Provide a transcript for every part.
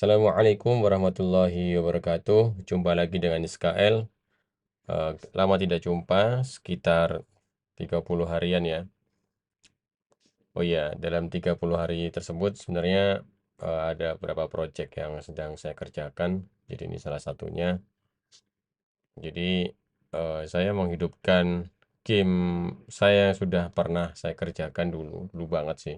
Assalamualaikum warahmatullahi wabarakatuh. Jumpa lagi dengan Iskael. Lama tidak jumpa, sekitar 30 harian ya. Oh iya, dalam 30 hari tersebut sebenarnya ada beberapa project yang sedang saya kerjakan. Jadi ini salah satunya. Jadi saya menghidupkan game saya yang sudah pernah saya kerjakan dulu banget sih.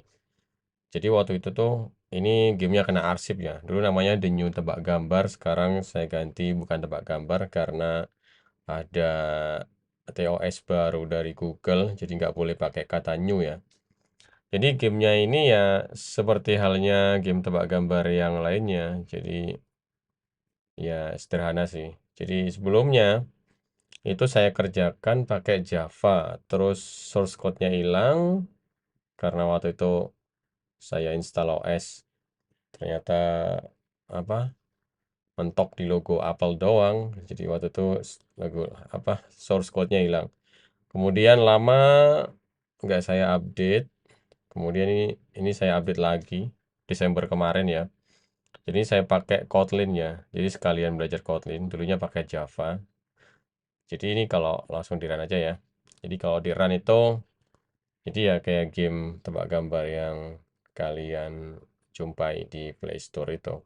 Jadi waktu itu tuh ini gamenya kena arsip ya. Dulu namanya The New Tebak Gambar, sekarang saya ganti bukan tebak gambar karena ada TOS baru dari Google, jadi nggak boleh pakai kata new ya. Jadi gamenya ini ya seperti halnya game tebak gambar yang lainnya. Jadi ya sederhana sih. Jadi sebelumnya itu saya kerjakan pakai Java, terus source code-nya hilang karena waktu itu saya install OS ternyata apa mentok di logo Apple doang. Jadi waktu itu logo source code-nya hilang. Kemudian lama nggak saya update. Kemudian ini saya update lagi Desember kemarin ya. Jadi saya pakai Kotlin ya. Jadi sekalian belajar Kotlin. Dulunya pakai Java. Jadi ini kalau langsung di run aja ya. Jadi kalau di run itu jadi ya kayak game tebak gambar yang kalian jumpai di Play Store itu.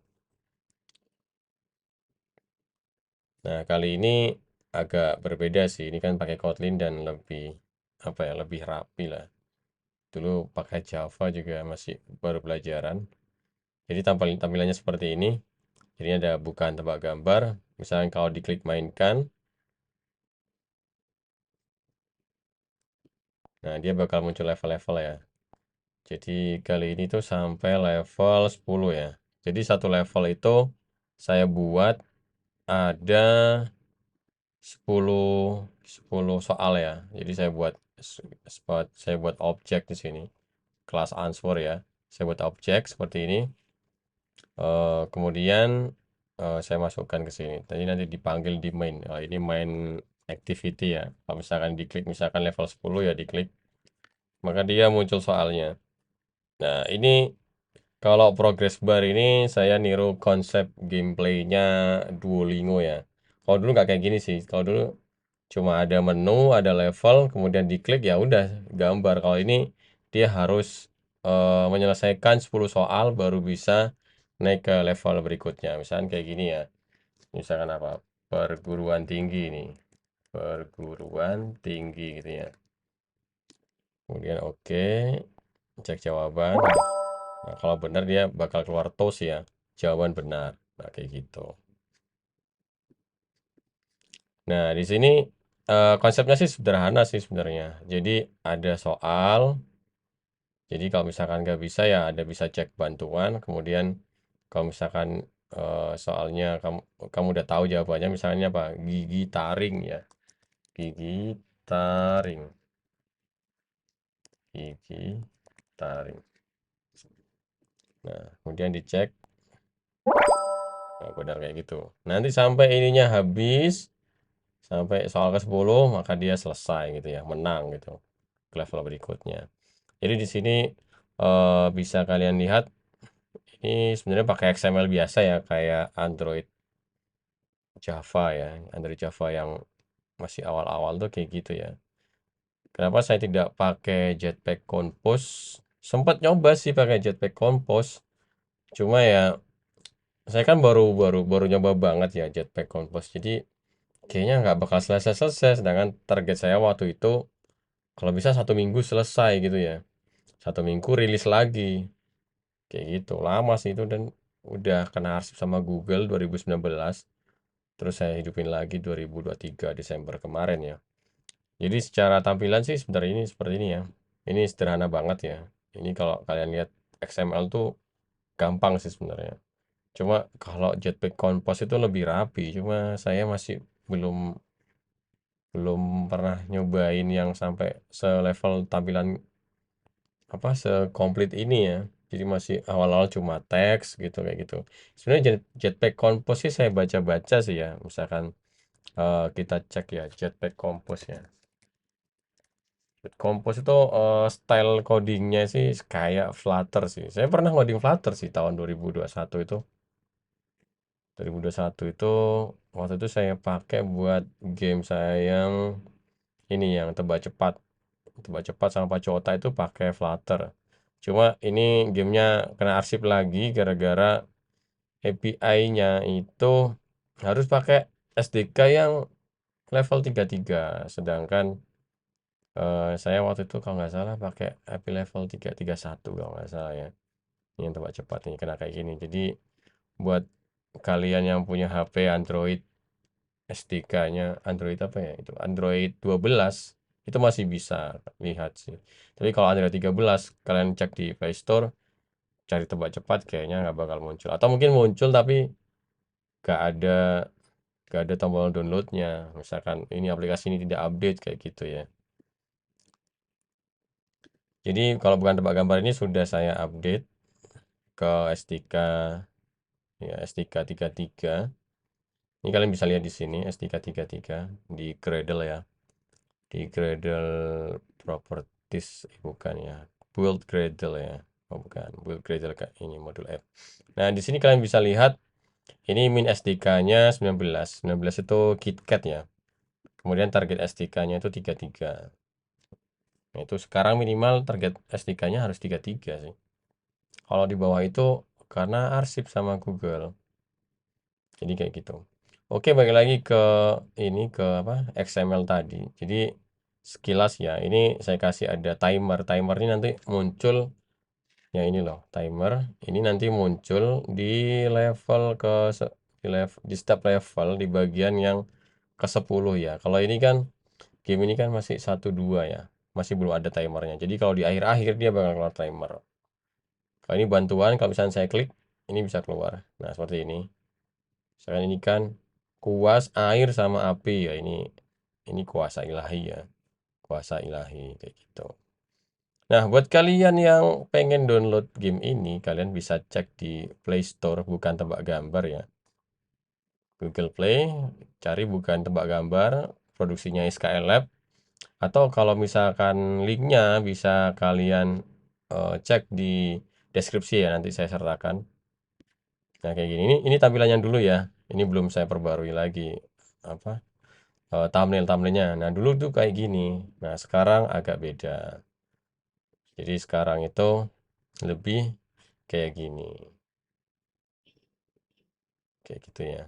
Nah, kali ini agak berbeda sih. Ini kan pakai Kotlin dan lebih apa ya, lebih rapi lah. Dulu pakai Java juga masih baru pelajaran. Jadi tampilannya seperti ini. Jadi ada bukaan tebak gambar. Misalnya kalau diklik mainkan, nah dia bakal muncul level-level ya. Jadi kali ini tuh sampai level 10 ya. Jadi satu level itu saya buat ada 10 10 soal ya. Jadi saya buat objek di sini. Kelas answer ya. Saya buat objek seperti ini. Kemudian saya masukkan ke sini. Tadi nanti dipanggil di main. Ini main activity ya. Kalau misalkan diklik misalkan level 10 ya diklik, maka dia muncul soalnya. Nah, ini kalau progress bar ini saya niru konsep gameplaynya Duolingo ya. Kalau dulu nggak kayak gini sih. Kalau dulu cuma ada menu, ada level, kemudian diklik ya udah gambar. Kalau ini dia harus menyelesaikan 10 soal baru bisa naik ke level berikutnya. Misalkan kayak gini ya. Misalkan apa? Perguruan tinggi ini. Perguruan tinggi gitu ya. Kemudian oke, cek jawaban. Nah, kalau benar dia bakal keluar tos ya. Jawaban benar. Nah, kayak gitu. Nah, di sini konsepnya sih sederhana sih sebenarnya. Jadi ada soal. Jadi kalau misalkan nggak bisa ya ada bisa cek bantuan. Kemudian kalau misalkan soalnya kamu udah tahu jawabannya, misalnya apa? Gigi taring ya. Gigi taring. Gigi taring. Nah, kemudian dicek. Nah, benar kayak gitu. Nanti sampai ininya habis, sampai soal ke-10 maka dia selesai gitu ya, menang gitu ke level berikutnya. Jadi di sini bisa kalian lihat ini sebenarnya pakai XML biasa ya, kayak Android Java ya, Android Java yang masih awal-awal tuh kayak gitu ya. Kenapa saya tidak pakai Jetpack Compose? Sempat nyoba sih pakai Jetpack Compose, cuma ya saya kan baru baru baru nyoba banget ya Jetpack Compose. Jadi kayaknya nggak bakal selesai-selesai. Sedangkan target saya waktu itu kalau bisa 1 minggu selesai gitu ya. 1 minggu rilis lagi. Kayak gitu. Lama sih itu dan udah kena arsip sama Google 2019. Terus saya hidupin lagi 2023 Desember kemarin ya. Jadi secara tampilan sih sebenarnya ini seperti ini ya. Ini sederhana banget ya. Ini kalau kalian lihat XML tuh gampang sih sebenarnya. Cuma kalau Jetpack Compose itu lebih rapi. Cuma saya masih belum belum pernah nyobain yang sampai selevel tampilan apa sekomplit ini ya. Jadi masih awal-awal cuma teks gitu kayak gitu. Sebenarnya Jetpack Compose sih saya baca-baca sih ya. Misalkan kita cek ya Jetpack Compose ya. Compose itu style codingnya sih kayak Flutter sih. Saya pernah ngoding Flutter sih tahun 2021 itu. 2021 itu waktu itu saya pakai buat game saya yang ini, yang tebak cepat. Tebak cepat sama Pacu Otak itu pakai Flutter. Cuma ini gamenya kena arsip lagi gara-gara API-nya itu harus pakai SDK yang level 33. Sedangkan saya waktu itu kalau nggak salah pakai API level 331 kalau nggak salah ya. Ini yang tebak cepat ini kena kayak gini. Jadi buat kalian yang punya HP Android, SDK-nya Android apa ya itu, Android 12 itu masih bisa lihat sih. Tapi kalau Android 13 kalian cek di Play Store, cari tebak cepat kayaknya nggak bakal muncul, atau mungkin muncul tapi nggak ada nggak ada tombol downloadnya, misalkan ini aplikasi ini tidak update kayak gitu ya. Jadi kalau bukan tebak gambar ini sudah saya update ke SDK ya, SDK 33. Ini kalian bisa lihat di sini SDK 33 di Gradle ya. Di Gradle Properties, bukan ya. Build Gradle ya. Oh bukan, Build Gradle kayak ini modul app. Nah, di sini kalian bisa lihat ini min SDK-nya 19. 19 itu KitKat ya. Kemudian target SDK-nya itu 33. Nah, itu sekarang minimal target SDK-nya harus 33 sih. Kalau di bawah itu karena arsip sama Google. Jadi kayak gitu. Oke, balik lagi ke ini, ke apa, XML tadi. Jadi sekilas ya, ini saya kasih ada timer. Timer ini nanti muncul ya, ini loh timer. Ini nanti muncul di level di setiap level di bagian yang ke 10 ya. Kalau ini kan game ini kan masih 1 2 ya. Masih belum ada timernya. Jadi kalau di akhir-akhir dia bakal keluar timer. Kalau ini bantuan, kalau misalnya saya klik, ini bisa keluar. Nah, seperti ini. Misalkan ini kan kuas, air sama api ya, ini kuasa ilahi ya. Kuasa ilahi kayak gitu. Nah, buat kalian yang pengen download game ini, kalian bisa cek di Play Store bukan tebak gambar ya. Google Play, cari bukan tebak gambar, produksinya SKL Lab. Atau kalau misalkan linknya bisa kalian cek di deskripsi ya, nanti saya sertakan. Nah, kayak gini. Ini tampilannya dulu ya. Ini belum saya perbarui lagi apa, thumbnailnya. Nah, dulu tuh kayak gini. Nah, sekarang agak beda. Jadi sekarang itu lebih kayak gini. Kayak gitu ya.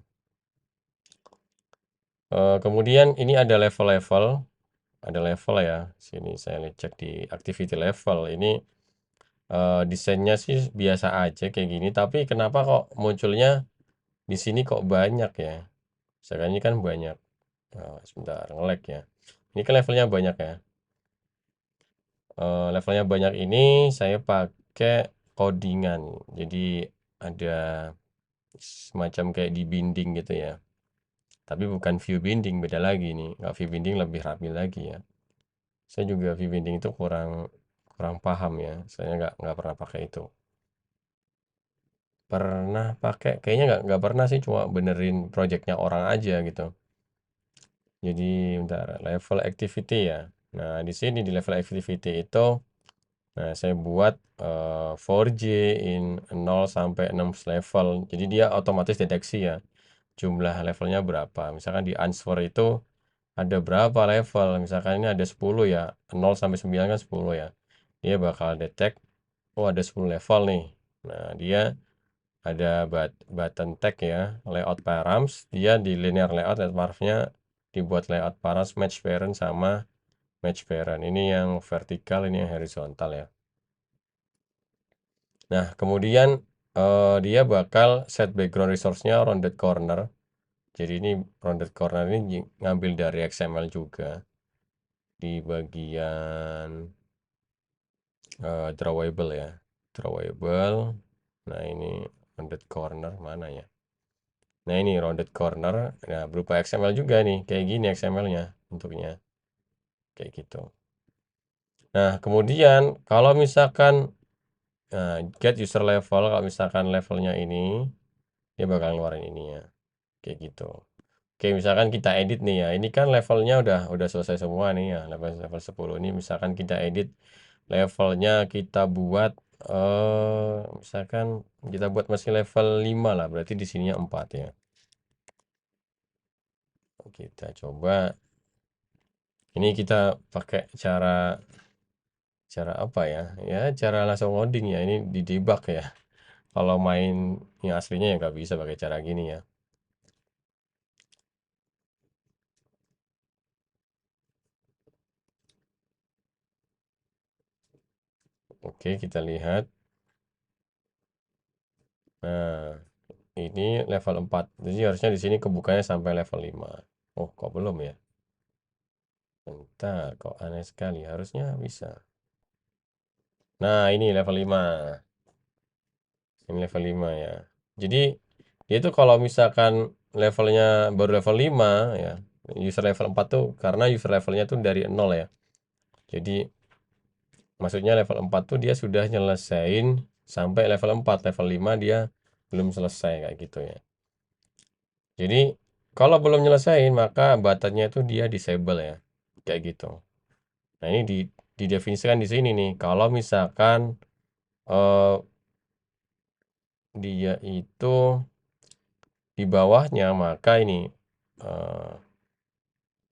Kemudian ini ada level-level. Ada level ya. Sini saya cek di activity level. Ini desainnya sih biasa aja kayak gini. Tapi kenapa kok munculnya di sini kok banyak ya? Sekarang ini kan banyak. Sebentar, nge-lag ya. Ini kan levelnya banyak ya. Levelnya banyak ini saya pakai codingan. Jadi ada semacam kayak di binding gitu ya. Tapi bukan view binding, beda lagi nih. Nggak, view binding lebih rapi lagi ya. Saya juga view binding itu kurang kurang paham ya. Saya nggak pernah pakai itu. Pernah pakai, kayaknya nggak pernah sih, cuma benerin projectnya orang aja gitu. Jadi bentar, level activity ya. Nah, di sini di level activity itu, nah, saya buat 4J in 0 sampai 6 level. Jadi dia otomatis deteksi ya, jumlah levelnya berapa. Misalkan di answer itu ada berapa level. Misalkan ini ada 10 ya, 0 sampai 9 kan 10 ya. Dia bakal detect, oh ada 10 level nih. Nah, dia ada button tag ya, layout params. Dia di linear layout params-nya dibuat layout params match parent sama match parent. Ini yang vertikal, ini yang horizontal ya. Nah, kemudian dia bakal set background resource-nya rounded corner. Jadi ini rounded corner ini ngambil dari XML juga di bagian drawable ya. Drawable. Nah, ini rounded corner mana ya? Nah, ini rounded corner. Nah, berupa XML juga nih. Kayak gini XML-nya bentuknya. Kayak gitu. Nah, kemudian kalau misalkan get user level, kalau misalkan levelnya ini, dia bakal ngeluarin ini ya. Kayak gitu. Oke, misalkan kita edit nih ya. Ini kan levelnya udah selesai semua nih ya. Level 10 ini misalkan kita edit levelnya, kita buat Misalkan kita buat masih level 5 lah, berarti di sininya 4 ya. Kita coba. Ini kita pakai cara apa ya? Ya, cara langsung ngoding ya. Ini di debug ya. Kalau main yang aslinya ya nggak bisa pakai cara gini ya. Oke, kita lihat. Nah, ini level 4. Jadi harusnya di sini kebukanya sampai level 5. Oh, kok belum ya? Bentar, kok aneh sekali. Harusnya bisa. Nah, ini level 5. Ini level 5 ya. Jadi, dia tuh kalau misalkan levelnya baru level 5 ya. User level 4 tuh karena user levelnya tuh dari 0 ya. Jadi, maksudnya level 4 tuh dia sudah nyelesain sampai level 4. Level 5 dia belum selesai kayak gitu ya. Jadi, kalau belum nyelesain maka buttonnya itu dia disable ya. Kayak gitu. Nah, ini didefinisikan di sini nih. Kalau misalkan eh, dia itu di bawahnya maka ini eh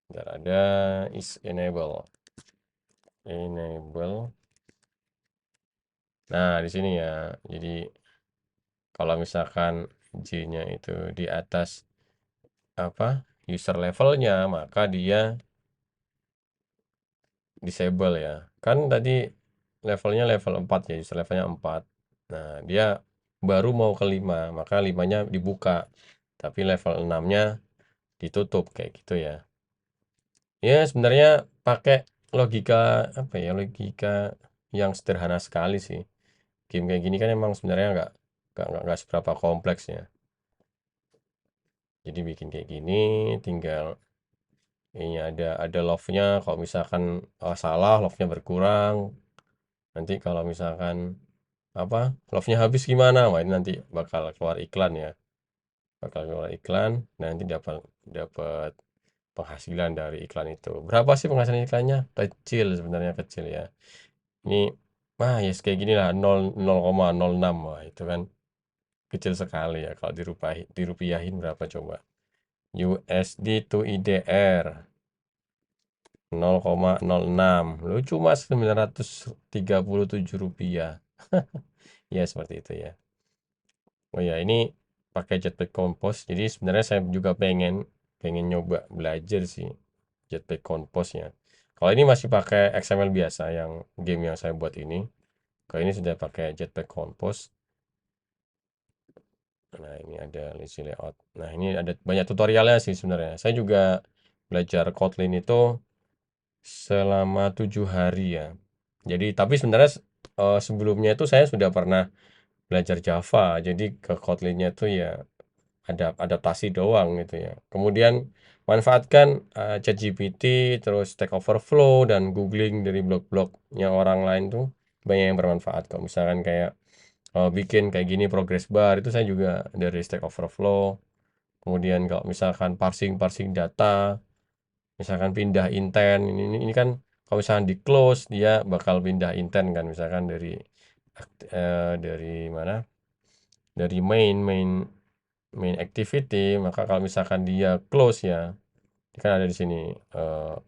bentar, ada is enable. Nah, di sini ya. Jadi kalau misalkan J-nya itu di atas apa user levelnya maka dia disable ya. Kan tadi levelnya level 4 ya, user levelnya 4. Nah, dia baru mau ke 5, maka 5-nya dibuka. Tapi level 6-nya ditutup kayak gitu ya. Ya, sebenarnya pakai logika apa ya? Logika yang sederhana sekali sih. Game kayak gini kan emang sebenarnya nggak seberapa kompleks ya. Jadi bikin kayak gini tinggal ini ada love-nya. Kalau misalkan salah love-nya berkurang. Nanti kalau misalkan apa love-nya habis gimana? Wah, ini nanti bakal keluar iklan ya. Bakal keluar iklan, nanti dapat dapat penghasilan dari iklan itu. Berapa sih penghasilan iklannya? Kecil sebenarnya kecil ya. Ini ya kayak gini lah 0,06. Wah, itu kan kecil sekali ya kalau dirupiahin berapa coba? USD to IDR 0,06. Lu cuma 937 rupiah. Ya seperti itu ya. Oh ya, ini pakai Jetpack Compose. Jadi sebenarnya saya juga pengen nyoba belajar sih Jetpack Compose ya. Kalau ini masih pakai XML biasa yang game yang saya buat ini. Kalau ini sudah pakai Jetpack Compose. Nah, ini ada lazy layout. Nah, ini ada banyak tutorialnya sih sebenarnya. Saya juga belajar Kotlin itu selama 7 hari ya. Jadi, tapi sebenarnya sebelumnya itu saya sudah pernah belajar Java. Jadi ke Kotlinnya itu ya ada adaptasi doang gitu ya. Kemudian manfaatkan ChatGPT, terus Stack Overflow dan googling dari blog-blognya orang lain tuh banyak yang bermanfaat. Kalau misalkan kayak bikin kayak gini progress bar itu saya juga dari Stack Overflow. Kemudian kalau misalkan parsing data, misalkan pindah intent ini kan kalau misalkan di close dia bakal pindah intent kan misalkan dari mana? Dari main activity, maka kalau misalkan dia close ya, kan ada di sini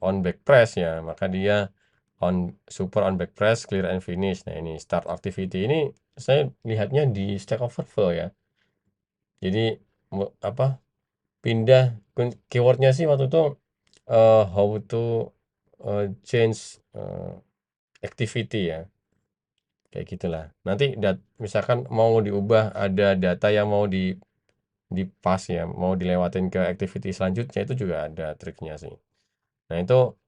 on back press ya, maka dia on back press clear and finish. Nah, ini start activity ini saya lihatnya di Stack Overflow ya. Jadi apa pindah keywordnya sih waktu itu how to change activity ya, kayak gitulah. Nanti misalkan mau diubah ada data yang mau di pas ya, mau dilewatin ke activity selanjutnya itu juga ada triknya sih. Nah, itu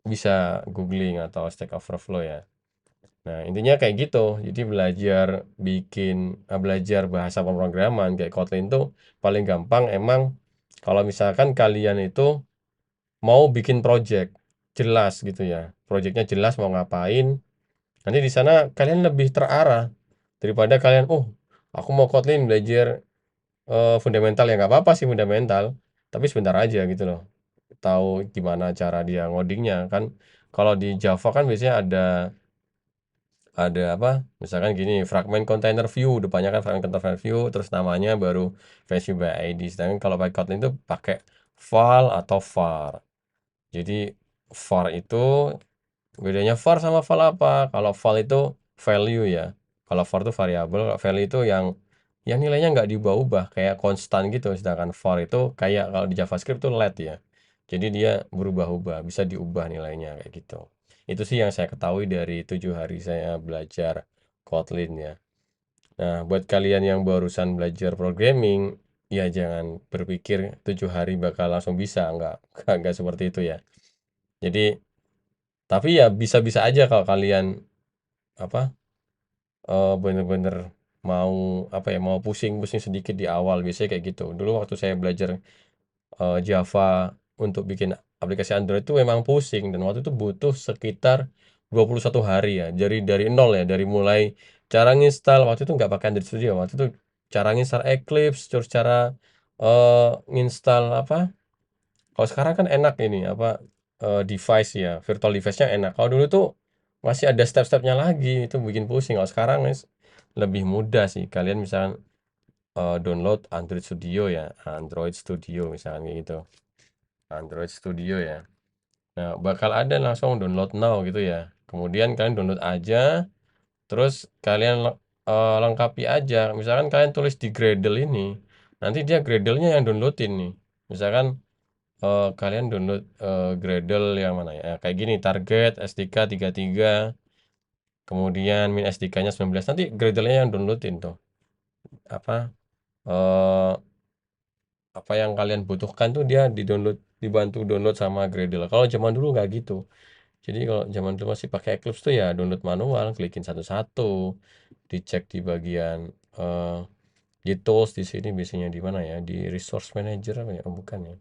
bisa googling atau Stack Overflow ya. Nah, intinya kayak gitu. Jadi belajar bahasa pemrograman kayak Kotlin tuh paling gampang emang kalau misalkan kalian itu mau bikin project jelas gitu ya. Projectnya jelas mau ngapain. Nanti di sana kalian lebih terarah daripada kalian, aku mau Kotlin belajar fundamental ya nggak apa-apa sih fundamental, tapi sebentar aja gitu loh. Tahu gimana cara dia ngodingnya kan. Kalau di Java kan biasanya ada apa, misalkan gini, fragment container view, depannya kan fragment container view, terus namanya baru fetch view by ID. Sedangkan kalau pakai Kotlin itu pakai val atau var. Jadi var itu bedanya var sama val apa? Kalau val itu value ya. Kalau var itu variabel, kalau value itu yang nilainya nggak diubah-ubah, kayak konstan gitu. Sedangkan var itu kayak kalau di JavaScript itu let ya. Jadi dia berubah-ubah, bisa diubah nilainya kayak gitu. Itu sih yang saya ketahui dari 7 hari saya belajar Kotlin ya. Nah, buat kalian yang barusan belajar programming, ya jangan berpikir 7 hari bakal langsung bisa, nggak seperti itu ya. Jadi, tapi ya bisa-bisa aja kalau kalian apa bener-bener mau apa ya mau pusing-pusing sedikit di awal biasanya kayak gitu. Dulu waktu saya belajar Java untuk bikin aplikasi Android itu memang pusing dan waktu itu butuh sekitar 21 hari ya. Dari nol ya, dari mulai cara nginstal waktu itu nggak pakai Android Studio. Waktu itu cara nginstal Eclipse, terus cara nginstal apa? Kalau sekarang kan enak ini apa device ya, virtual device-nya enak. Kalau dulu tuh masih ada step-stepnya lagi, itu bikin pusing. Kalau sekarang lebih mudah sih. Kalian misalkan download Android Studio ya, Android Studio misalkan kayak gitu. Android Studio ya. Nah, bakal ada langsung download now gitu ya. Kemudian kalian download aja, terus kalian lengkapi aja. Misalkan kalian tulis di Gradle ini, nanti dia Gradle-nya yang downloadin nih. Misalkan kalian download Gradle yang mana ya? Kayak gini, target SDK 33, kemudian min SDK-nya 19. Nanti Gradle-nya yang downloadin tuh. Apa eh, apa yang kalian butuhkan tuh dia dibantu download sama Gradle. Kalau zaman dulu nggak gitu. Jadi kalau zaman dulu masih pakai Eclipse tuh ya download manual, klikin satu-satu, dicek di bagian eh, di tools di sini biasanya di mana ya? Di resource manager apa ya? Oh, bukan ya.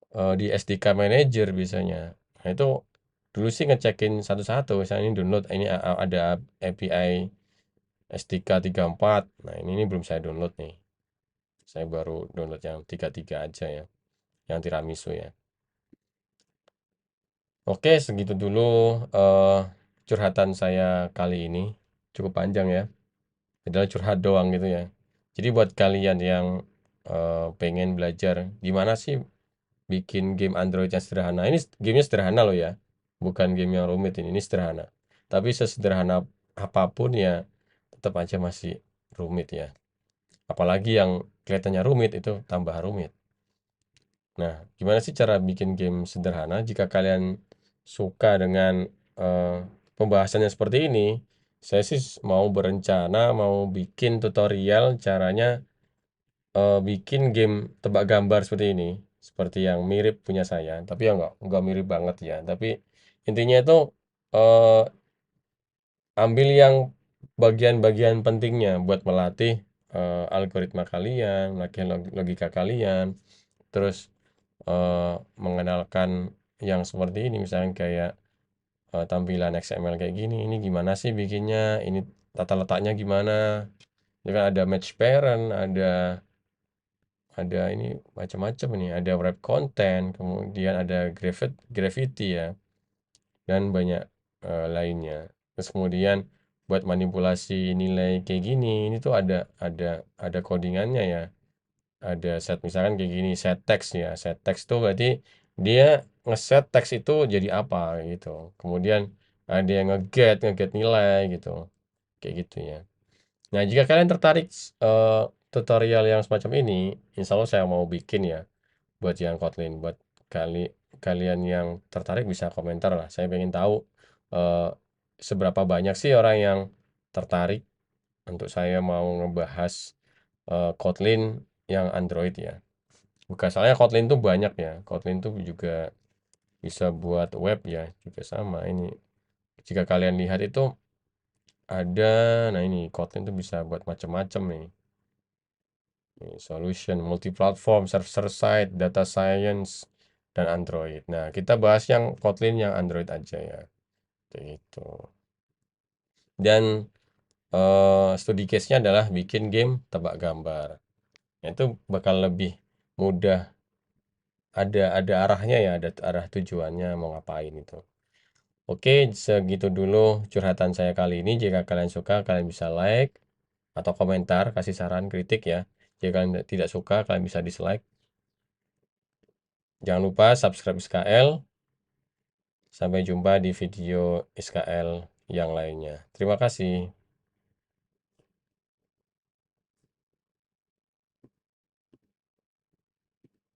Di SDK manager biasanya. Nah, itu dulu sih ngecekin satu-satu. Misalnya ini download, ini ada API SDK 34. Nah, ini belum saya download nih. Saya baru download yang 33 aja ya, yang tiramisu ya. Oke, segitu dulu eh, curhatan saya kali ini. Cukup panjang ya. Adalah curhat doang gitu ya. Jadi buat kalian yang pengen belajar gimana sih bikin game Android yang sederhana. Ini gamenya sederhana loh ya. Bukan game yang rumit ini sederhana. Tapi sesederhana apapun ya tetap aja masih rumit ya. Apalagi yang kelihatannya rumit itu tambah rumit. Nah, gimana sih cara bikin game sederhana? Jika kalian suka dengan eh, pembahasannya seperti ini, saya sih mau berencana mau bikin tutorial caranya bikin game tebak gambar seperti ini, seperti yang mirip punya saya. Tapi ya nggak mirip banget ya. Tapi intinya itu eh, ambil yang bagian-bagian pentingnya buat melatih algoritma kalian, melatih logika kalian, terus mengenalkan yang seperti ini misalnya kayak tampilan XML kayak gini ini gimana sih bikinnya ini tata letaknya gimana ini kan ada match parent ada ini macam-macam ini ada wrap content kemudian ada gravity ya dan banyak lainnya terus kemudian buat manipulasi nilai kayak gini ini tuh ada codingannya ya ada set misalkan kayak gini set text ya set text tuh berarti dia ngeset teks itu jadi apa gitu kemudian ada yang ngeget nilai gitu kayak gitu ya. Nah jika kalian tertarik eh, tutorial yang semacam ini insya Allah saya mau bikin ya buat yang Kotlin buat kalian yang tertarik bisa komentar lah saya pengen tahu eh, seberapa banyak sih orang yang tertarik untuk saya mau ngebahas Kotlin yang Android ya. Bukan soalnya Kotlin tuh banyak ya. Kotlin tuh juga bisa buat web ya, juga sama ini. Jika kalian lihat itu ada, nah ini Kotlin tuh bisa buat macam-macam nih. Ini solution, multi-platform, server-side, data science, dan Android. Nah, kita bahas yang Kotlin yang Android aja ya. Kayak gitu. Dan studi case-nya adalah bikin game tebak gambar. Nah, itu bakal lebih mudah ada arahnya ya, ada arah tujuannya mau ngapain itu. Oke, segitu dulu curhatan saya kali ini. Jika kalian suka, kalian bisa like atau komentar, kasih saran, kritik ya. Jika kalian tidak suka, kalian bisa dislike. Jangan lupa subscribe SKL. Sampai jumpa di video SKL yang lainnya. Terima kasih.